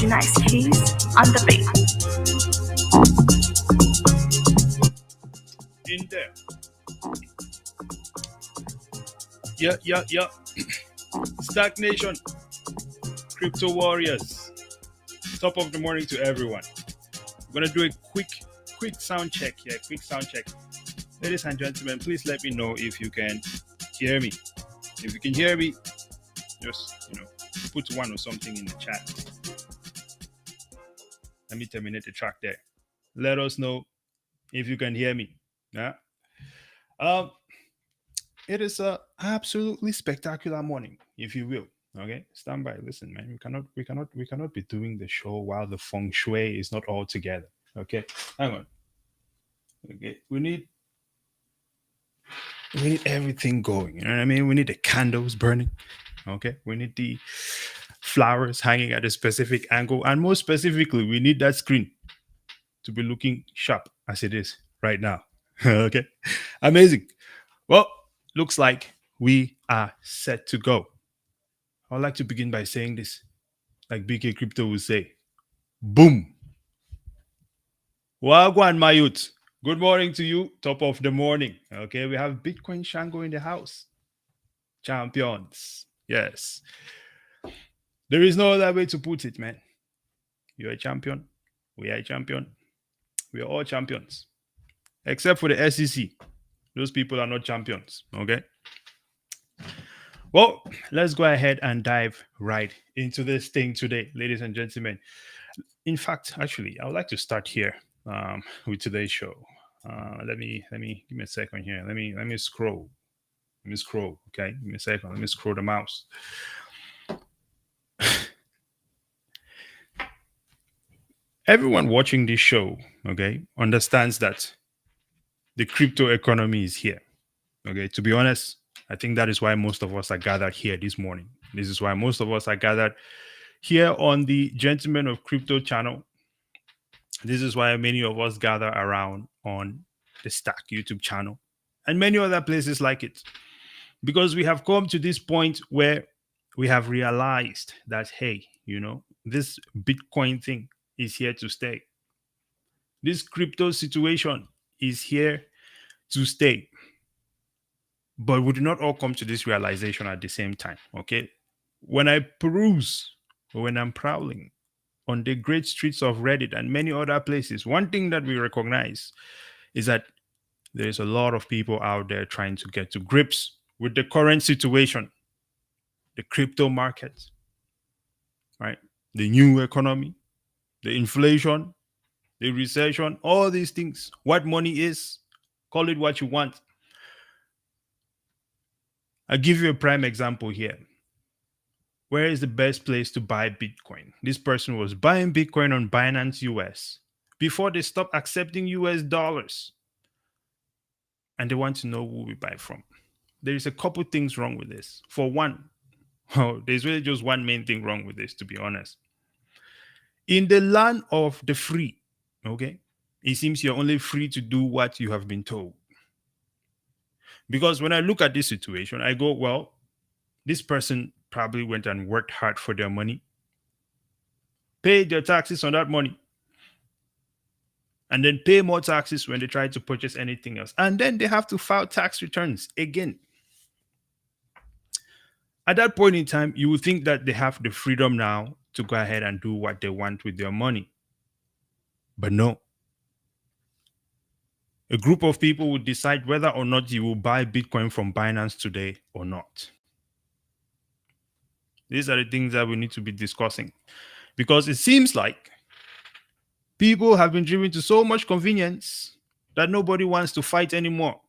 Nice keys on the beat. In there. Yeah. STAKK Nation, Crypto Warriors. Top of the morning to everyone. We're gonna do a quick sound check here. Quick sound check. Ladies and gentlemen, please let me know if you can hear me. If you can hear me, just put one or something in the chat. Let me terminate the track there. Let us know if you can hear me. Yeah. It is a absolutely spectacular morning, if you will. Okay, stand by. Listen, man. We cannot be doing the show while the feng shui is not all together. Okay, hang on. Okay, we need everything going. You know what I mean? We need the candles burning. Okay, we need the flowers hanging at a specific angle, and most specifically, we need that screen to be looking sharp as it is right now. Okay, amazing. Well, looks like we are set to go. I'd like to begin by saying this, like BK Crypto would say, boom. Wagwan, my youth. Good morning to you, top of the morning. Okay, we have Bitcoin Shango in the house. Champions. Yes. There is no other way to put it, man. You're a champion. We are a champion. We are all champions. Except for the SEC. Those people are not champions. Okay. Well, let's go ahead and dive right into this thing today, ladies and gentlemen. In fact, actually, I would like to start here with today's show. Let me give me a second here. Let me scroll. Let me scroll. Okay, give me a second. Let me scroll the mouse. Everyone watching this show, okay, understands that the crypto economy is here. Okay, to be honest, I think that is why most of us are gathered here this morning. This is why most of us are gathered here on the Gentlemen of Crypto channel. This is why many of us gather around on the STAKK YouTube channel and many other places like it. Because we have come to this point where we have realized that, hey, this Bitcoin thing is here to stay. This crypto situation is here to stay. But we do not all come to this realization at the same time, okay? When I peruse, or when I'm prowling on the great streets of Reddit and many other places, one thing that we recognize is that there's a lot of people out there trying to get to grips with the current situation, the crypto market, right? The new economy, the inflation, the recession, all these things, what money is, call it what you want. I'll give you a prime example here. Where is the best place to buy Bitcoin? This person was buying Bitcoin on Binance US before they stopped accepting US dollars. And they want to know who we buy from. There is a couple things wrong with this. For one, there's really just one main thing wrong with this, to be honest. In the land of the free, okay, it seems you're only free to do what you have been told. Because when I look at this situation, I go, well, this person probably went and worked hard for their money, paid their taxes on that money, and then pay more taxes when they try to purchase anything else. And then they have to file tax returns again. At that point in time, you would think that they have the freedom now to go ahead and do what they want with their money. But no. A group of people would decide whether or not you will buy Bitcoin from Binance today or not. These are the things that we need to be discussing. Because it seems like people have been driven to so much convenience that nobody wants to fight anymore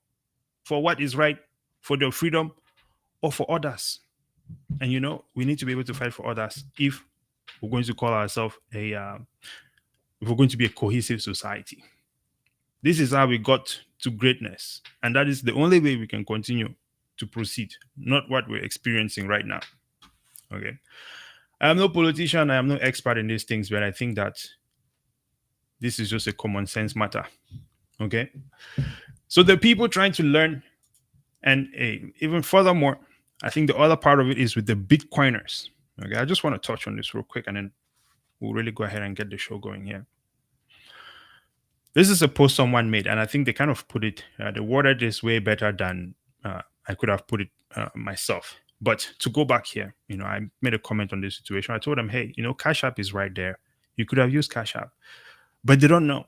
for what is right, for their freedom, or for others. And we need to be able to fight for others if we're going to call ourselves if we're going to be a cohesive society. This is how we got to greatness. And that is the only way we can continue to proceed, not what we're experiencing right now. Okay. I am no politician. I am no expert in these things, but I think that this is just a common sense matter. Okay. So the people trying to learn, and even furthermore, I think the other part of it is with the Bitcoiners. Okay. I just want to touch on this real quick and then we'll really go ahead and get the show going here. This is a post someone made, and I think they kind of put it, they worded this way better than I could have put it myself. But to go back here, I made a comment on this situation. I told them, hey, Cash App is right there. You could have used Cash App, but they don't know,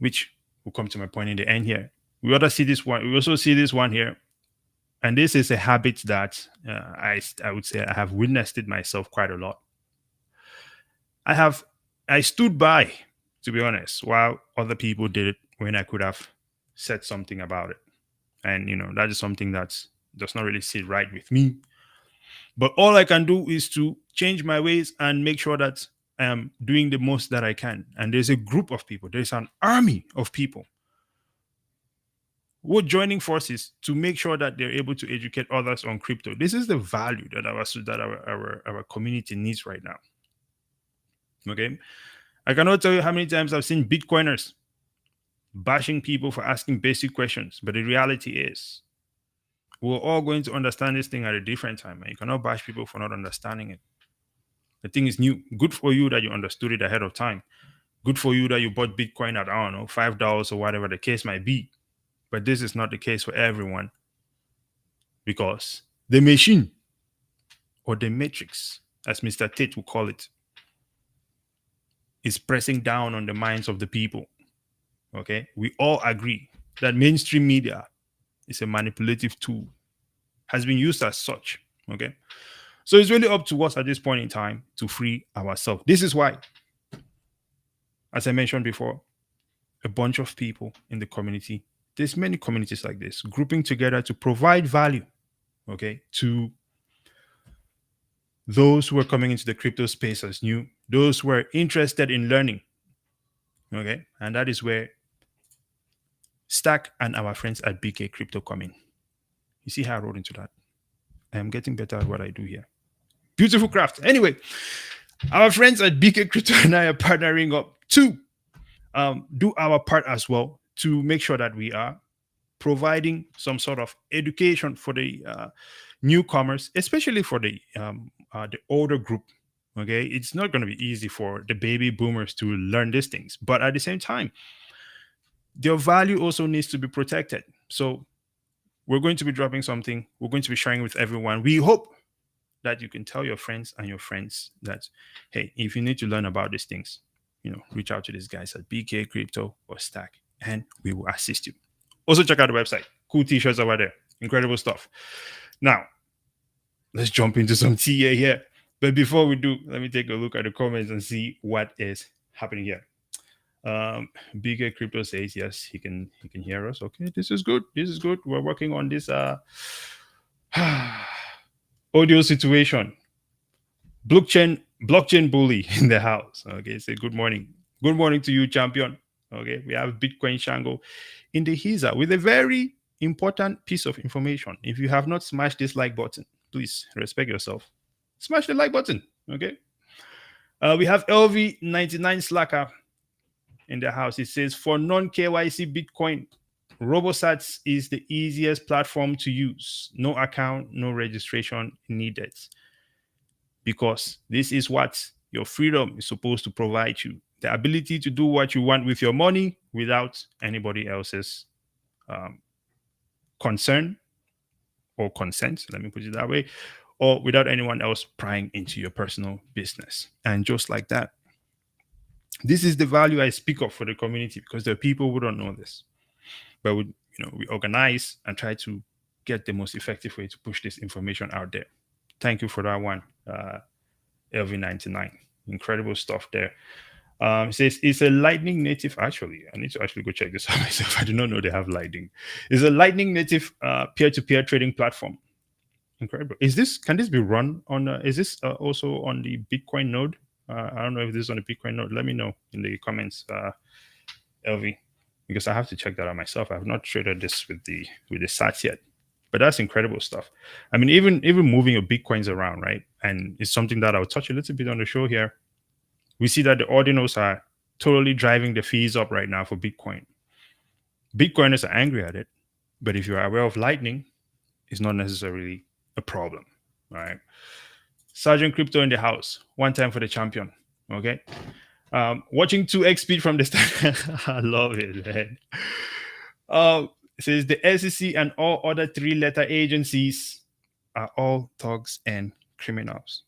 which will come to my point in the end here. We also see this one. We also see this one here, and this is a habit that I would say I have witnessed it myself quite a lot. I stood by, to be honest, while other people did it when I could have said something about it. And that is something that does not really sit right with me. But all I can do is to change my ways and make sure that I am doing the most that I can. And there's a group of people, there's an army of people who are joining forces to make sure that they're able to educate others on crypto. This is the value that our community needs right now. Okay. I cannot tell you how many times I've seen Bitcoiners bashing people for asking basic questions. But the reality is, we're all going to understand this thing at a different time. And you cannot bash people for not understanding it. The thing is new. Good for you that you understood it ahead of time. Good for you that you bought Bitcoin at, I don't know, $5 or whatever the case might be. But this is not the case for everyone, because the machine, or the matrix, as Mr. Tate will call it, is pressing down on the minds of the people. Okay, we all agree that mainstream media is a manipulative tool, has been used as such. Okay, so it's really up to us at this point in time to free ourselves. This is why, as I mentioned before, a bunch of people in the community, there's many communities like this, grouping together to provide value, okay, to those who are coming into the crypto space as new, those who are interested in learning. Okay, and that is where STAKK and our friends at BK Crypto come in. You see how I wrote into that? I am getting better at what I do here. Beautiful craft. Anyway, our friends at BK Crypto and I are partnering up to do our part as well to make sure that we are providing some sort of education for the newcomers, especially for the older group. Okay, it's not going to be easy for the baby boomers to learn these things, but at the same time, their value also needs to be protected. So we're going to be dropping something. We're going to be sharing with everyone. We hope that you can tell your friends and your friends that, hey, if you need to learn about these things, reach out to these guys at BK Crypto or STAKK, and we will assist you. Also, check out the website. Cool t-shirts over there. Incredible stuff. Now, let's jump into some TA here. But before we do, let me take a look at the comments and see what is happening here. BK Crypto says yes, he can hear us. Okay, this is good. This is good. We're working on this audio situation. Blockchain bully in the house. Okay, say good morning. Good morning to you, champion. Okay, we have Bitcoin Shango in the HISA with a very important piece of information. If you have not smashed this like button, please respect yourself. Smash the like button. Okay. We have LV99 Slacker in the house. It says, for non-KYC Bitcoin, RoboSats is the easiest platform to use. No account, no registration needed. Because this is what your freedom is supposed to provide you. The ability to do what you want with your money without anybody else's concern or consent, let me put it that way, or without anyone else prying into your personal business. And just like that, this is the value I speak of for the community, because there are people who don't know this. But we organize and try to get the most effective way to push this information out there. Thank you for that one, LV99. Incredible stuff there. It says it's a Lightning native. Actually, I need to actually go check this out myself. I do not know they have Lightning. It's a Lightning native peer-to-peer trading platform. Incredible. Can this be run on? Is this also on the Bitcoin node? I don't know if this is on the Bitcoin node. Let me know in the comments, LV, because I have to check that out myself. I have not traded this with the sats yet. But that's incredible stuff. I mean, even moving your bitcoins around, right? And it's something that I'll touch a little bit on the show here. We see that the ordinals are totally driving the fees up right now for Bitcoin. Bitcoiners are angry at it, but if you are aware of Lightning, it's not necessarily a problem. All right. Sergeant Crypto in the house. One time for the champion. Okay. Watching 2x speed from the start. I love it, man. It says the SEC and all other three-letter agencies are all thugs and criminals.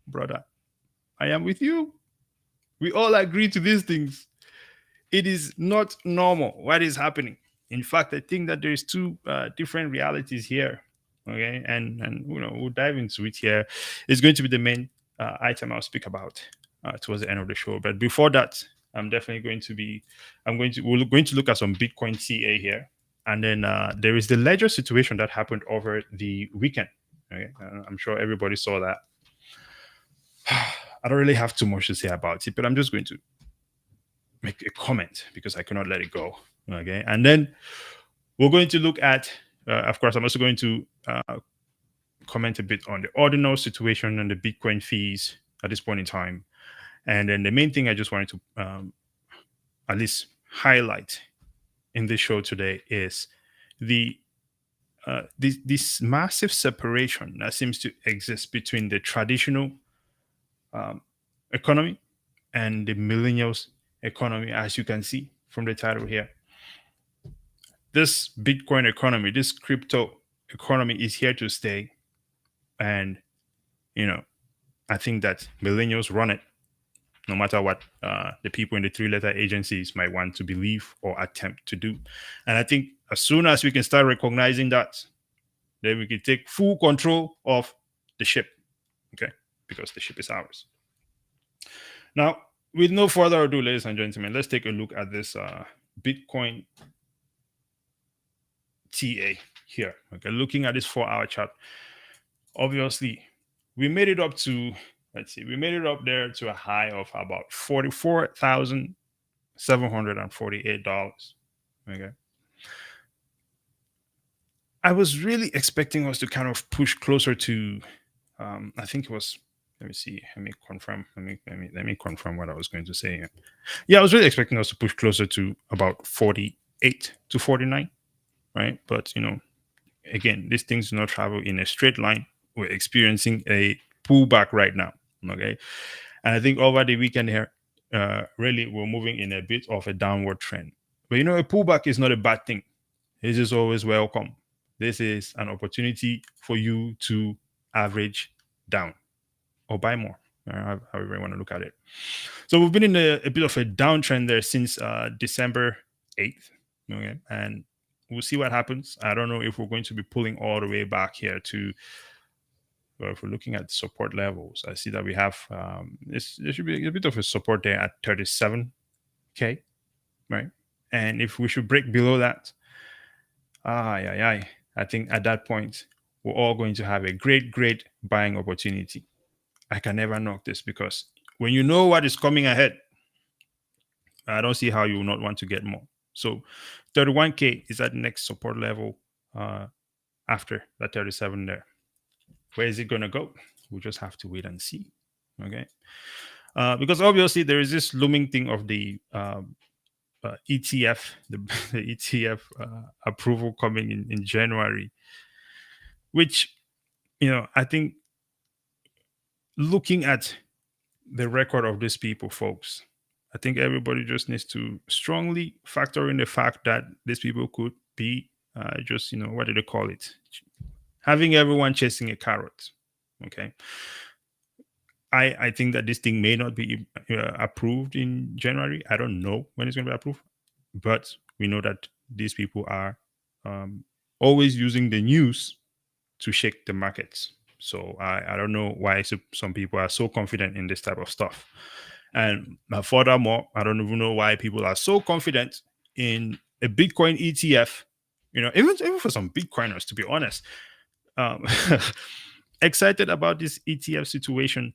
Brother, I am with you. We all agree to these things. It is not normal what is happening. In fact, I think that there's two different realities here. Okay, and we'll dive into it here. It's going to be the main item I'll speak about towards the end of the show. But before that, I'm definitely we're going to look at some Bitcoin TA here, and then there is the ledger situation that happened over the weekend. Okay, I'm sure everybody saw that. I don't really have too much to say about it, but I'm just going to make a comment because I cannot let it go. Okay, and then we're going to look at, of course, I'm also going to comment a bit on the ordinal situation and the Bitcoin fees at this point in time. And then the main thing I just wanted to at least highlight in this show today is the this massive separation that seems to exist between the traditional economy and the millennials economy, as you can see from the title here. This Bitcoin economy, this crypto economy is here to stay. And, I think that millennials run it, no matter what the people in the three-letter agencies might want to believe or attempt to do. And I think as soon as we can start recognizing that, then we can take full control of the ship, okay? Because the ship is ours. Now, with no further ado, ladies and gentlemen, let's take a look at this Bitcoin TA here. Okay, looking at this 4-hour chart, obviously, we made it up to, we made it up there to a high of about $44,748. Okay. I was really expecting us to kind of push closer to, I think it was, let me see, let me confirm, let me confirm what I was going to say here. Yeah, I was really expecting us to push closer to about 48 to 49, right? But, again, these things do not travel in a straight line. We're experiencing a pullback right now, okay? And I think over the weekend here, really, we're moving in a bit of a downward trend. But, a pullback is not a bad thing. This is always welcome. This is an opportunity for you to average down or buy more, however you want to look at it. So we've been in a bit of a downtrend there since December 8th, okay? And we'll see what happens. I don't know if we're going to be pulling all the way back here to, well, if we're looking at support levels, I see that we have, there should be a bit of a support there at 37K, right? And if we should break below that, I think at that point, we're all going to have a great buying opportunity. I can never knock this because when you know what is coming ahead, I don't see how you will not want to get more. So 31K is that next support level after that 37 there. Where is it going to go? We'll just have to wait and see. Okay. Because obviously there is this looming thing of the ETF, the ETF approval coming in January, which, I think looking at the record of these people, folks, I think everybody just needs to strongly factor in the fact that these people could be just, what do they call it? Having everyone chasing a carrot. Okay. I think that this thing may not be approved in January. I don't know when it's going to be approved, but we know that these people are always using the news to shake the markets. So I don't know why some people are so confident in this type of stuff. And furthermore, I don't even know why people are so confident in a Bitcoin ETF. Even for some Bitcoiners, to be honest, excited about this ETF situation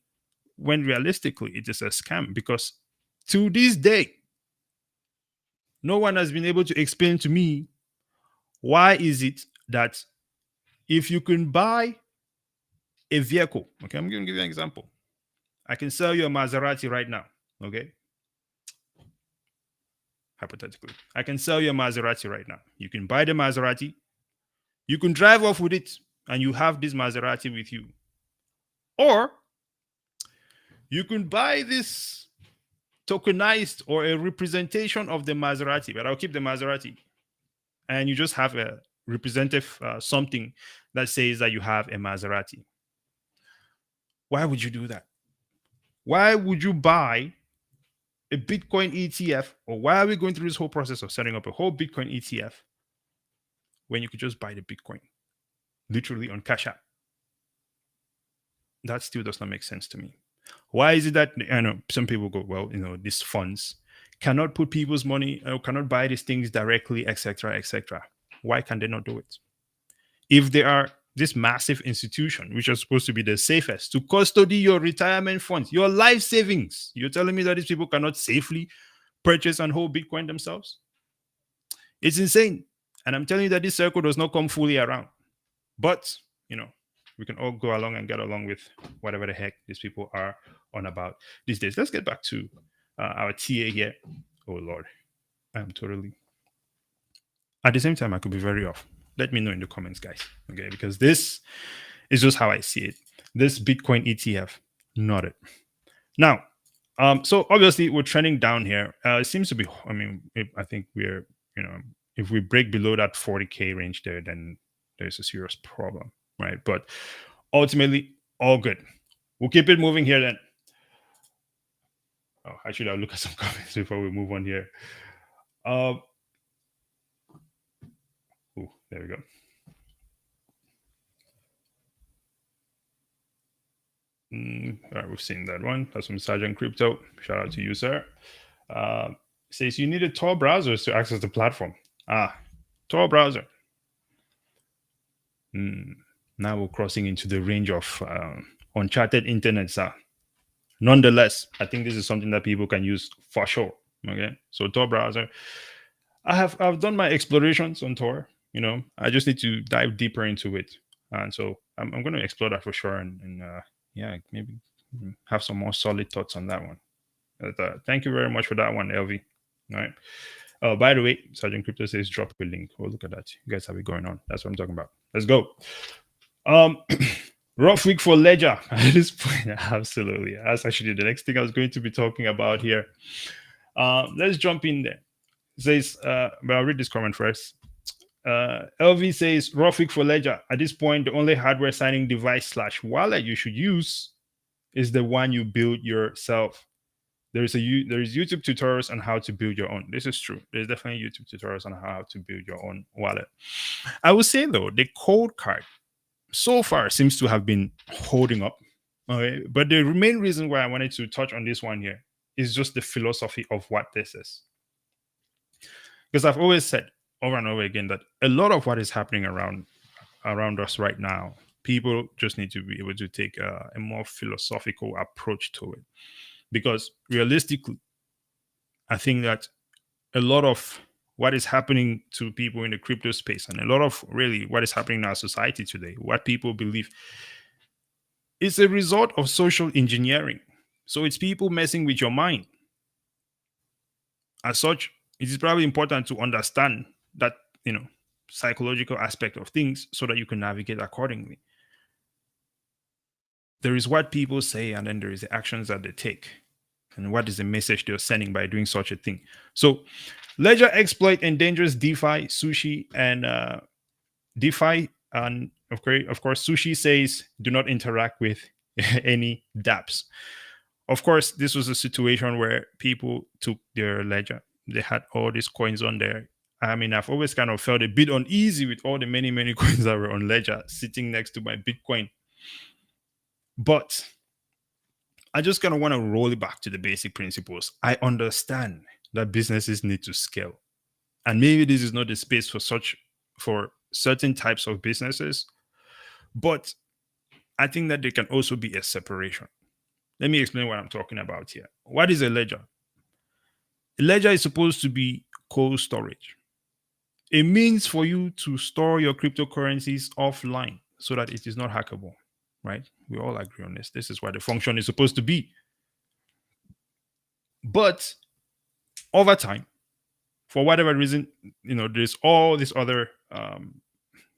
when realistically it is a scam, because to this day, no one has been able to explain to me why is it that If you can buy a vehicle, okay, I'm going to give you an example. I can sell you a Maserati right now, okay? Hypothetically, I can sell you a Maserati right now. You can buy the Maserati, you can drive off with it, and you have this Maserati with you. Or you can buy this tokenized or a representation of the Maserati, but I'll keep the Maserati. And you just have a representative something that says that you have a Maserati. Why would you do that? Why would you buy a Bitcoin ETF, or why are we going through this whole process of setting up a whole Bitcoin ETF when you could just buy the Bitcoin literally on Cash App? That still does not make sense to me. Why is it that, I know some people go, well, these funds cannot put people's money, cannot buy these things directly, etc., etc. Why can they not do it? If they are this massive institution, which are supposed to be the safest to custody your retirement funds, your life savings, you're telling me that these people cannot safely purchase and hold Bitcoin themselves? It's insane. And I'm telling you that this circle does not come fully around. But, we can all go along and get along with whatever the heck these people are on about these days. Let's get back to our TA here. Oh, Lord. I'm totally. At the same time, I could be very off. Let me know in the comments, guys. Okay, because this is just how I see it. This Bitcoin ETF, not it. Now, so obviously we're trending down here. It seems to be. I think we're. If we break below that 40K range there, then there's a serious problem, right? But ultimately, all good. We'll keep it moving here then. Oh, actually, I'll look at some comments before we move on here. Oh, there we go. All right, we've seen that one. That's from Sergeant Crypto. Shout out to you, sir. Says you needed Tor browsers to access the platform. Tor browser. Now we're crossing into the range of uncharted internet, sir. Nonetheless, I think this is something that people can use for sure. Okay, so Tor browser. I've done my explorations on Tor. I just need to dive deeper into it, and so I'm going to explore that for sure. And maybe have some more solid thoughts on that one. But, thank you very much for that one, LV. All right. Oh, by the way, Sergeant Crypto says drop a link. Oh, look at that. You guys have it going on. That's what I'm talking about. Let's go. Rough week for Ledger at this point. Absolutely. That's actually the next thing I was going to be talking about here. Let's jump in there. It says, but I'll read this comment first. LV says, rough week for Ledger. At this point, the only hardware signing device / wallet you should use is the one you build yourself. There is YouTube tutorials on how to build your own. This is true. There's definitely YouTube tutorials on how to build your own wallet. I would say though, the cold card so far seems to have been holding up. Okay, but the main reason why I wanted to touch on this one here is just the philosophy of what this is. Because I've always said over and over again that a lot of what is happening around us right now, people just need to be able to take a more philosophical approach to it. Because realistically, I think that a lot of what is happening to people in the crypto space and a lot of really what is happening in our society today, what people believe, is a result of social engineering. So it's people messing with your mind. As such, it is probably important to understand that, psychological aspect of things so that you can navigate accordingly. There is what people say, and then there is the actions that they take. And what is the message they're sending by doing such a thing? So, Ledger exploit endangers DeFi, Sushi, and DeFi. And of course, Sushi says do not interact with any dApps. Of course, this was a situation where people took their Ledger. They had all these coins on there. I mean, I've always kind of felt a bit uneasy with all the many, many coins that were on Ledger sitting next to my Bitcoin. But I just kind of want to roll it back to the basic principles. I understand that businesses need to scale. And maybe this is not the space for certain types of businesses. But I think that there can also be a separation. Let me explain what I'm talking about here. What is a ledger? A ledger is supposed to be cold storage. a means for you to store your cryptocurrencies offline so that it is not hackable, right? We all agree on this. This is what the function is supposed to be. But over time, for whatever reason, there's all these other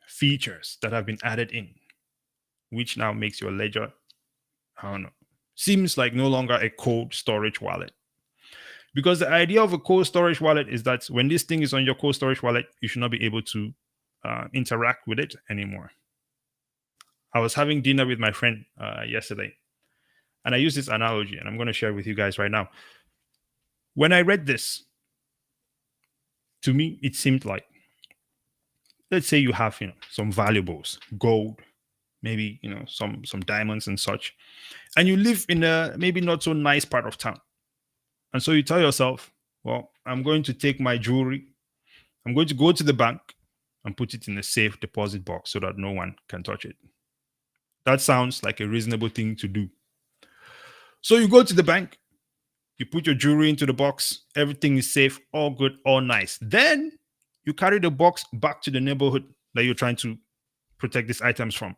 features that have been added in, which now makes your ledger, I don't know, seems like no longer a cold storage wallet. Because the idea of a cold storage wallet is that when this thing is on your cold storage wallet, you should not be able to interact with it anymore. I was having dinner with my friend yesterday, and I used this analogy, and I'm going to share it with you guys right now. When I read this, to me, it seemed like, let's say you have, some valuables, gold, maybe, some diamonds and such, and you live in a maybe not so nice part of town. And so you tell yourself, well, I'm going to take my jewelry, I'm going to go to the bank and put it in a safe deposit box so that no one can touch it. That sounds like a reasonable thing to do. So you go to the bank, you put your jewelry into the box, everything is safe, all good, all nice. Then you carry the box back to the neighborhood that you're trying to protect these items from.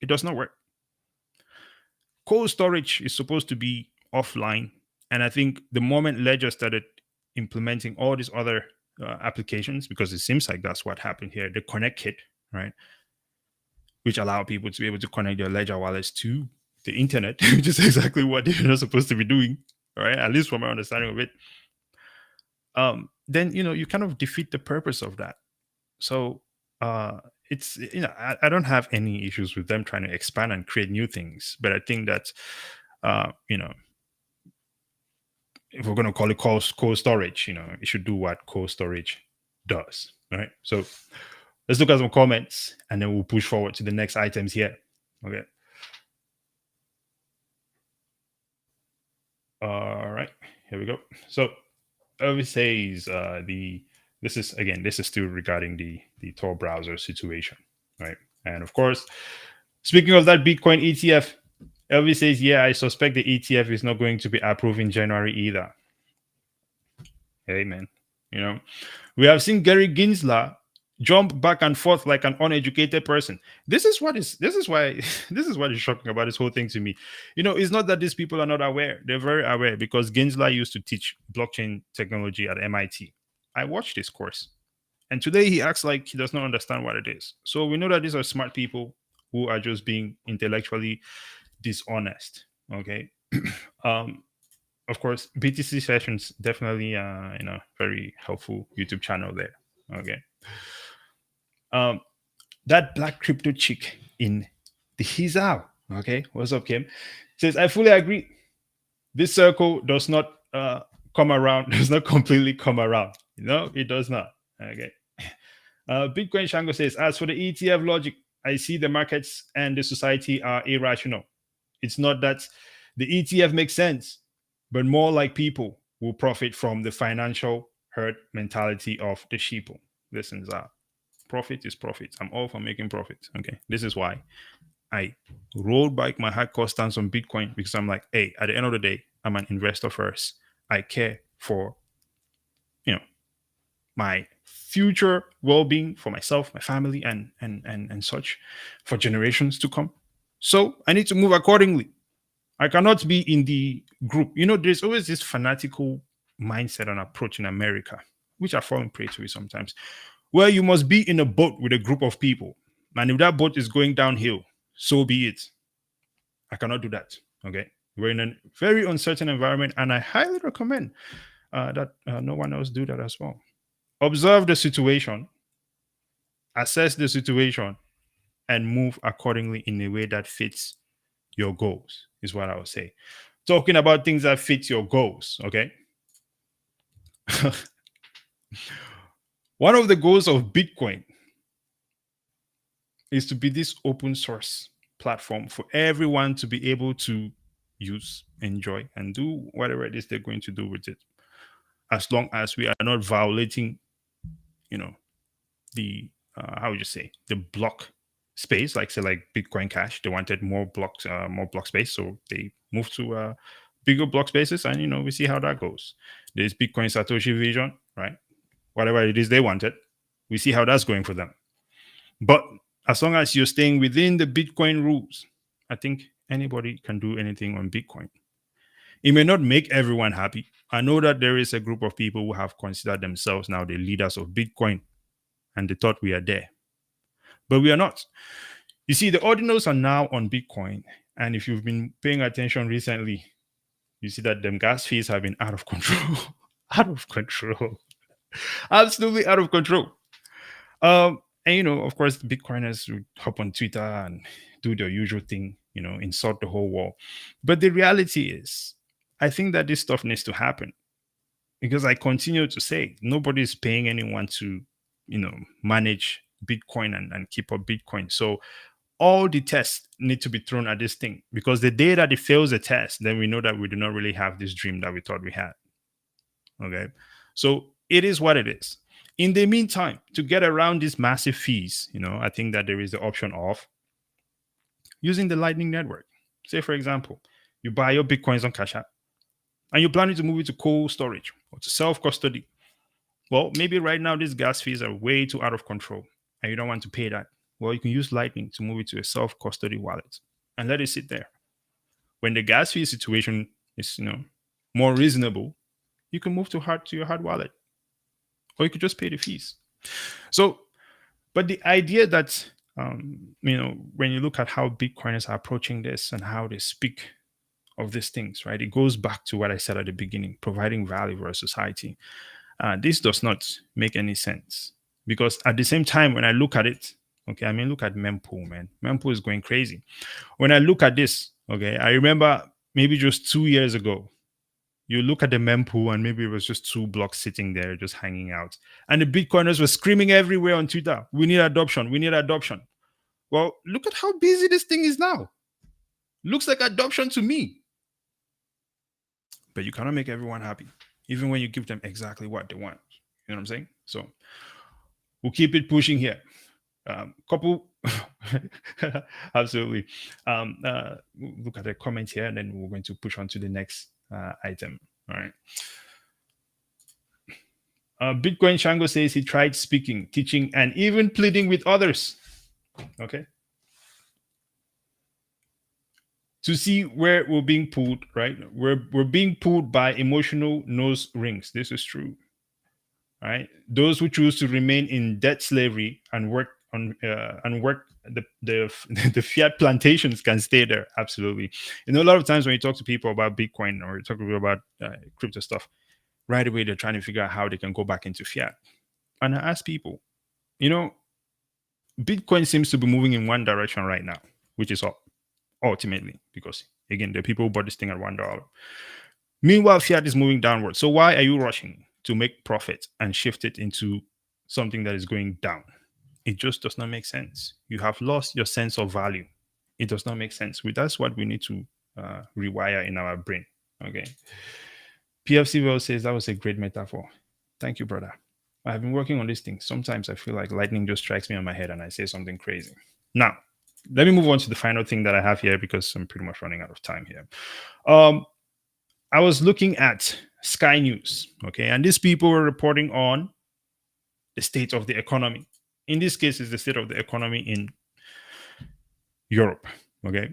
It does not work. Cold storage is supposed to be offline. And I think the moment Ledger started implementing all these other applications, because it seems like that's what happened here, the Connect Kit, right? Which allow people to be able to connect their Ledger wallets to the internet, which is exactly what they're not supposed to be doing, right? At least from my understanding of it. Then, you kind of defeat the purpose of that. So it's, I don't have any issues with them trying to expand and create new things, but I think that, if we're going to call it cold storage, it should do what cold storage does, right? So let's look at some comments and then we'll push forward to the next items here. Okay. All right, here we go. So Elvis says this is still regarding the Tor browser situation, right? And of course, speaking of that Bitcoin ETF, Elvis says, yeah, I suspect the ETF is not going to be approved in January either. Hey man, we have seen Gary Gensler jump back and forth like an uneducated person. This is what is shocking about this whole thing to me. It's not that these people are not aware. They're very aware, because Gensler used to teach blockchain technology at MIT. I watched his course, and today he acts like he does not understand what it is. So we know that these are smart people who are just being intellectually dishonest. Okay. Of course, BTC Sessions, definitely very helpful YouTube channel there. Okay. That black crypto chick in the Hizao, okay, what's up, Kim? Says, I fully agree. This circle does not come around, does not completely come around. It does not. Okay. Bitcoin Shango says, as for the ETF logic, I see the markets and the society are irrational. It's not that the ETF makes sense, but more like people will profit from the financial herd mentality of the sheeple. Listen, profit is profit. I'm all for making profit. Okay. This is why I rolled back my hardcore stance on Bitcoin, because I'm like, hey, at the end of the day, I'm an investor first. I care for, my future well-being for myself, my family, and such, for generations to come. So I need to move accordingly. I cannot be in the group. There's always this fanatical mindset and approach in America, which I fall prey to it sometimes, where you must be in a boat with a group of people. And if that boat is going downhill, so be it. I cannot do that. Okay. We're in a very uncertain environment, and I highly recommend that no one else do that as well. Observe the situation, assess the situation, and move accordingly in a way that fits your goals, is what I would say. Talking about things that fit your goals, okay? One of the goals of Bitcoin is to be this open source platform for everyone to be able to use, enjoy, and do whatever it is they're going to do with it, as long as we are not violating, the how would you say, the block space. Like, say, like Bitcoin Cash, they wanted more block space, so they moved to bigger block spaces, and we see how that goes. There's Bitcoin Satoshi Vision, right? whatever it is they wanted. We see how that's going for them. But as long as you're staying within the Bitcoin rules, I think anybody can do anything on Bitcoin. It may not make everyone happy. I know that there is a group of people who have considered themselves now the leaders of Bitcoin, and they thought we are there. But we are not. You see, the ordinals are now on Bitcoin. And if you've been paying attention recently, you see that them gas fees have been out of control. Out of control. Absolutely out of control. And of course, the Bitcoiners would hop on Twitter and do their usual thing, insult the whole world. But the reality is, I think that this stuff needs to happen, because I continue to say nobody's paying anyone to, manage Bitcoin and keep up Bitcoin. So all the tests need to be thrown at this thing, because the day that it fails the test, then we know that we do not really have this dream that we thought we had. Okay. So it is what it is. In the meantime, to get around these massive fees, I think that there is the option of using the Lightning Network. Say, for example, you buy your Bitcoins on Cash App and you're planning to move it to cold storage or to self-custody. Well, maybe right now these gas fees are way too out of control and you don't want to pay that. Well, you can use Lightning to move it to a self-custody wallet and let it sit there. When the gas fee situation is, more reasonable, you can move to your hard wallet, or you could just pay the fees. So, but the idea that, when you look at how Bitcoiners are approaching this and how they speak of these things, right? It goes back to what I said at the beginning, providing value for a society. This does not make any sense, because at the same time, when I look at it, okay, look at mempool, man. Mempool is going crazy. When I look at this, okay, I remember maybe just 2 years ago, you look at the mempool and maybe it was just 2 blocks sitting there, just hanging out. And the Bitcoiners were screaming everywhere on Twitter, we need adoption, we need adoption. Well, look at how busy this thing is now. Looks like adoption to me. But you cannot make everyone happy, even when you give them exactly what they want. You know what I'm saying? So we'll keep it pushing here. Absolutely. Look at the comment here, and then we're going to push on to the next item. All right. Bitcoin Shango says he tried speaking, teaching, and even pleading with others. Okay. To see where we're being pulled, right? We're being pulled by emotional nose rings. This is true. Right? Those who choose to remain in debt slavery and work the fiat plantations can stay there. Absolutely. A lot of times when you talk to people about Bitcoin or you talk to people about crypto stuff, right away they're trying to figure out how they can go back into fiat. And I ask people, Bitcoin seems to be moving in one direction right now, which is up ultimately, because again, the people who bought this thing at $1. Meanwhile, fiat is moving downward. So why are you rushing to make profit and shift it into something that is going down? It just does not make sense. You have lost your sense of value. It does not make sense. That's what we need to rewire in our brain. Okay. PFC Well says that was a great metaphor. Thank you, brother. I have been working on this thing. Sometimes I feel like lightning just strikes me on my head and I say something crazy. Now, let me move on to the final thing that I have here, because I'm pretty much running out of time here. I was looking at Sky News, okay, and these people were reporting on the state of the economy. In this case, it's the state of the economy in Europe, okay.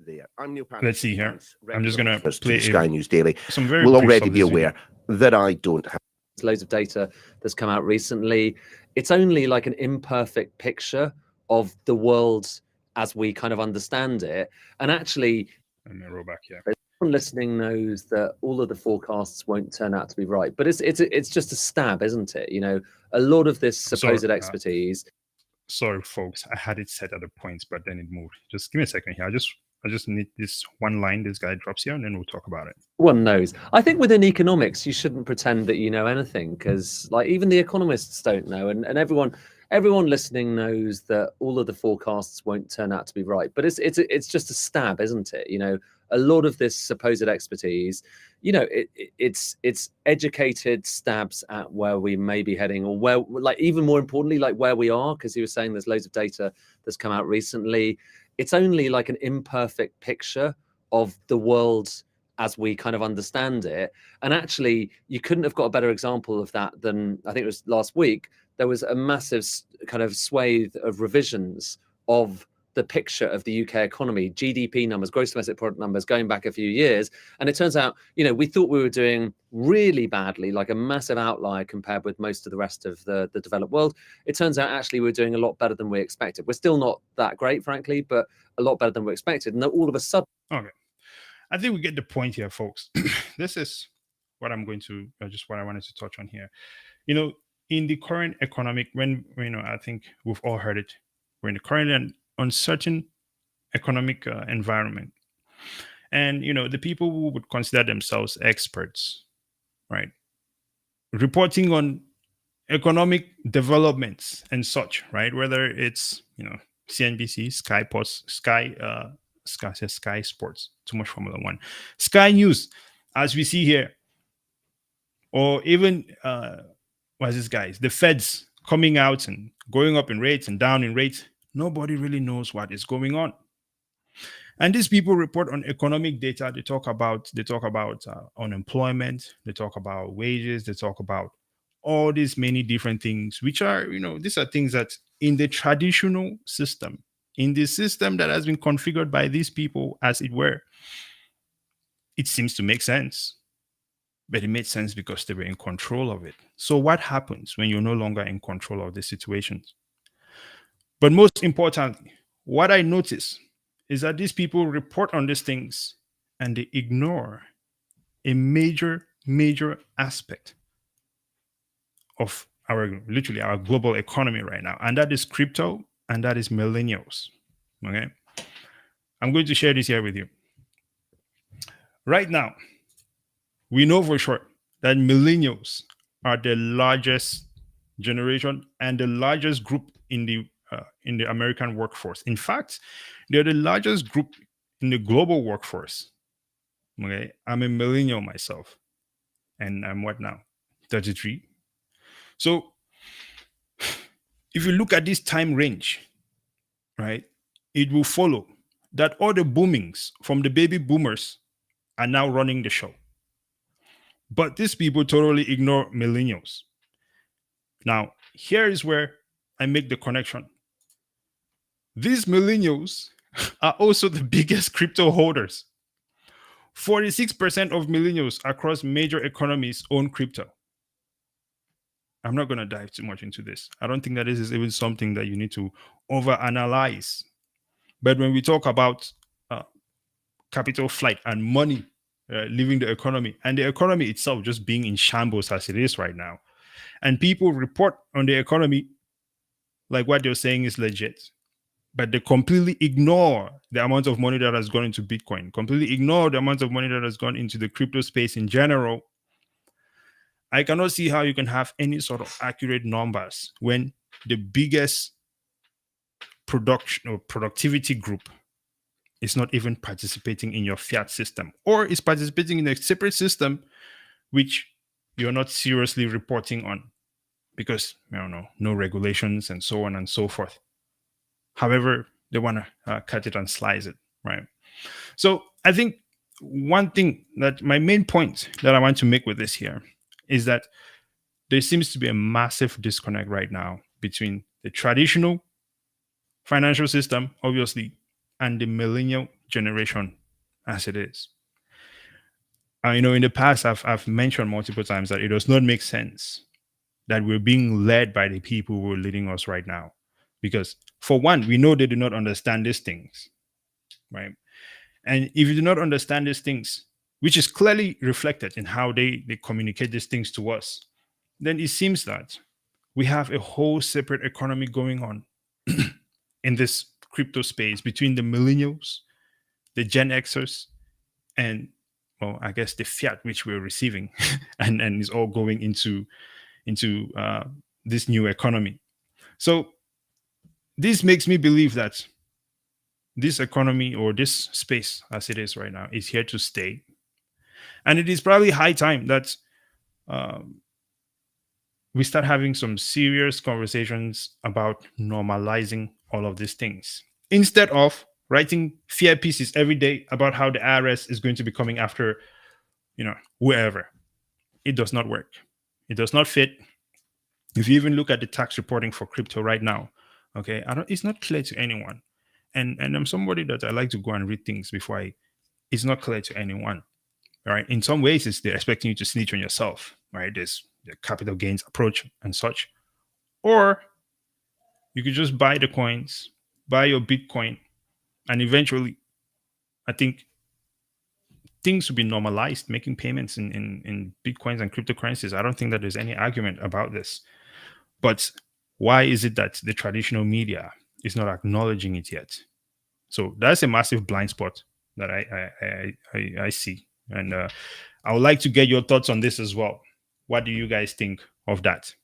There. I'm Neil Let's see here. I'm just going to play Sky News Daily. Some very will already be aware that I don't have loads of data that's come out recently. It's only like an imperfect picture of the world as we kind of understand it. And actually, let me roll back here. Everyone listening knows that all of the forecasts won't turn out to be right, but it's just a stab, isn't it? A lot of this supposed expertise. Sorry, folks, I had it set at a point, but then it moved. Just give me a second here. I just need this one line this guy drops here, and then we'll talk about it. One knows. I think within economics, you shouldn't pretend that you know anything, because like even the economists don't know, and everyone listening knows that all of the forecasts won't turn out to be right. But it's just a stab, isn't it? A lot of this supposed expertise, it's educated stabs at where we may be heading, or where, like, even more importantly, like where we are, because he was saying there's loads of data that's come out recently. It's only like an imperfect picture of the world as we kind of understand it. And actually, you couldn't have got a better example of that than, I think it was last week, there was a massive kind of swathe of revisions of the picture of the UK economy, GDP numbers, gross domestic product numbers going back a few years. And it turns out, we thought we were doing really badly, like a massive outlier compared with most of the rest of the developed world. It turns out actually we're doing a lot better than we expected. We're still not that great, frankly, but a lot better than we expected. And then all of a sudden, Okay. I think we get the point here, folks. This is what I'm going to, just what I wanted to touch on here. In the current economic, I think we've all heard it. We're in the current and uncertain economic environment. And, the people who would consider themselves experts, right, reporting on economic developments and such, right, whether it's, CNBC, Sky Sports, too much Formula One, Sky News, as we see here, or even, what's this, guys, the Feds coming out and going up in rates and down in rates. Nobody really knows what is going on. And these people report on economic data. They talk about unemployment. They talk about wages. They talk about all these many different things, which are, these are things that in the traditional system, in the system that has been configured by these people, as it were, it seems to make sense. But it made sense because they were in control of it. So what happens when you're no longer in control of the situations? But most importantly, what I notice is that these people report on these things and they ignore a major aspect of our global economy right now. And that is crypto, and that is millennials. Okay. I'm going to share this here with you. Right now, we know for sure that millennials are the largest generation and the largest group in the American workforce. In fact, they're the largest group in the global workforce. Okay, I'm a millennial myself, and I'm what now? 33. So, if you look at this time range, right, it will follow that all the boomings from the baby boomers are now running the show. But these people totally ignore millennials. Now, here is where I make the connection. These millennials are also the biggest crypto holders. 46% of millennials across major economies own crypto. I'm not going to dive too much into this. I don't think that this is even something that you need to overanalyze. But when we talk about capital flight and money leaving the economy, and the economy itself just being in shambles as it is right now, and people report on the economy like what they're saying is legit, but they completely ignore the amount of money that has gone into Bitcoin, completely ignore the amount of money that has gone into the crypto space in general. I cannot see how you can have any sort of accurate numbers when the biggest production or productivity group is not even participating in your fiat system, or is participating in a separate system which you're not seriously reporting on because, no regulations and so on and so forth. However, they want to cut it and slice it, right? So I think one thing that my main point that I want to make with this here is that there seems to be a massive disconnect right now between the traditional financial system, obviously, and the millennial generation as it is. In the past, I've mentioned multiple times that it does not make sense that we're being led by the people who are leading us right now. Because for one, we know they do not understand these things, right? And if you do not understand these things, which is clearly reflected in how they communicate these things to us, then it seems that we have a whole separate economy going on in this crypto space between the millennials, the Gen Xers, and, well, I guess the fiat which we're receiving and is all going into this new economy. So this makes me believe that this economy, or this space as it is right now, is here to stay. And it is probably high time that we start having some serious conversations about normalizing all of these things, instead of writing fear pieces every day about how the IRS is going to be coming after whoever. It does not work. It does not fit. If you even look at the tax reporting for crypto right now, okay, it's not clear to anyone. And I'm somebody that I like to go and read things before it's not clear to anyone. Right. In some ways, they're expecting you to snitch on yourself, right? There's the capital gains approach and such. Or you could just buy the coins, buy your Bitcoin, and eventually, I think things will be normalized, making payments in Bitcoins and cryptocurrencies. I don't think that there's any argument about this. But why is it that the traditional media is not acknowledging it yet? So that's a massive blind spot that I see. And I would like to get your thoughts on this as well. What do you guys think of that?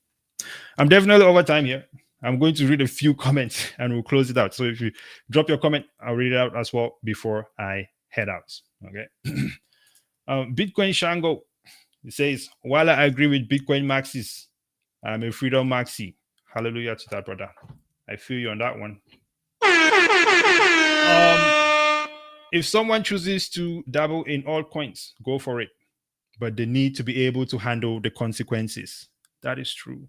I'm definitely over time here. I'm going to read a few comments and we'll close it out. So if you drop your comment, I'll read it out as well before I head out. Okay. Bitcoin Shango, it says, while I agree with Bitcoin Maxis, I'm a Freedom Maxi. Hallelujah to that, brother. I feel you on that one. If someone chooses to dabble in altcoins, go for it. But they need to be able to handle the consequences. That is true.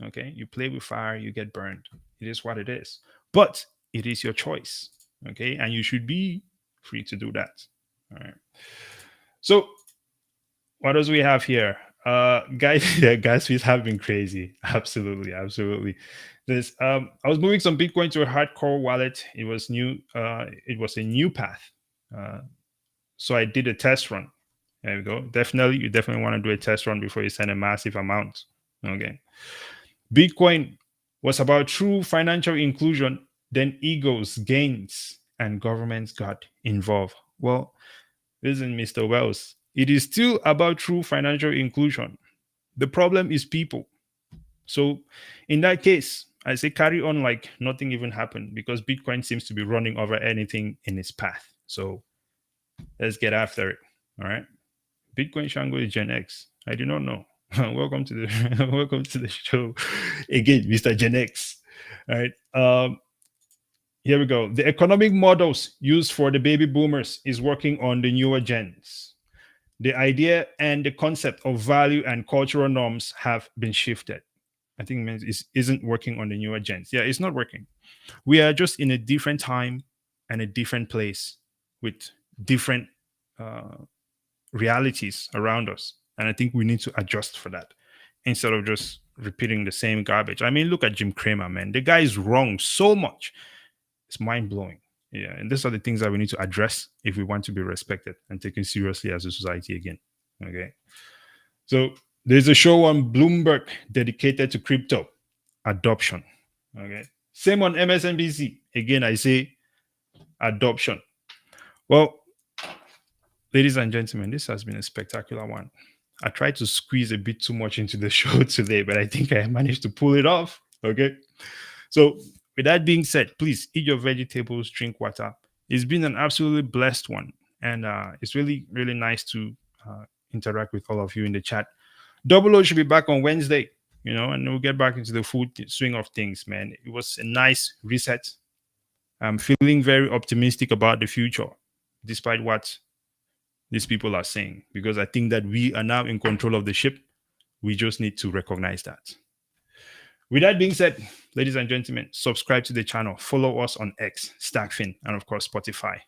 Okay. You play with fire, you get burned. It is what it is. But it is your choice. Okay. And you should be free to do that. All right. So what else we have here? Guys, gas fees have been crazy. Absolutely. There's I was moving some Bitcoin to a hardcore wallet. It was new. It was a new path. So I did a test run. There we go. You definitely want to do a test run before you send a massive amount. Okay. Bitcoin was about true financial inclusion. Then egos, gains, and governments got involved. Well, listen, Mr. Wells, it is still about true financial inclusion. The problem is people. So in that case, I say carry on like nothing even happened, because Bitcoin seems to be running over anything in its path. So let's get after it. All right. Bitcoin Shango is Gen X. I do not know. Welcome to the show again, Mr. Gen X. All right. Here we go. The economic models used for the baby boomers is working on the newer gens. The idea and the concept of value and cultural norms have been shifted. I think it isn't working on the newer gens. Yeah, it's not working. We are just in a different time and a different place with different realities around us. And I think we need to adjust for that instead of just repeating the same garbage. I mean, look at Jim Cramer, man. The guy is wrong so much. It's mind-blowing. Yeah, and these are the things that we need to address if we want to be respected and taken seriously as a society again. Okay. So there's a show on Bloomberg dedicated to crypto adoption. Okay. Same on MSNBC. Again, I say adoption. Well, ladies and gentlemen, this has been a spectacular one. I tried to squeeze a bit too much into the show today, but I think I managed to pull it off. Okay. So with that being said, please eat your vegetables, drink water. It's been an absolutely blessed one. And it's really, really nice to interact with all of you in the chat. Double O should be back on Wednesday, and we'll get back into the full swing of things, man. It was a nice reset. I'm feeling very optimistic about the future, despite what these people are saying, because I think that we are now in control of the ship. We just need to recognize that. With that being said, ladies and gentlemen, subscribe to the channel, follow us on X, STAKK, and of course, Spotify.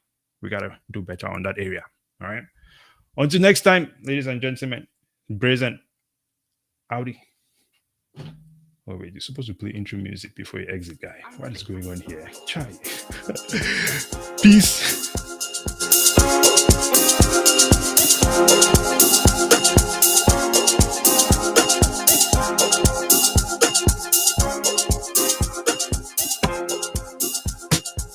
We got to do better on that area. All right. Until next time, ladies and gentlemen, Brazen, Audi. Oh, wait, you're supposed to play intro music before you exit, guy. What is going on here? Chai. Peace.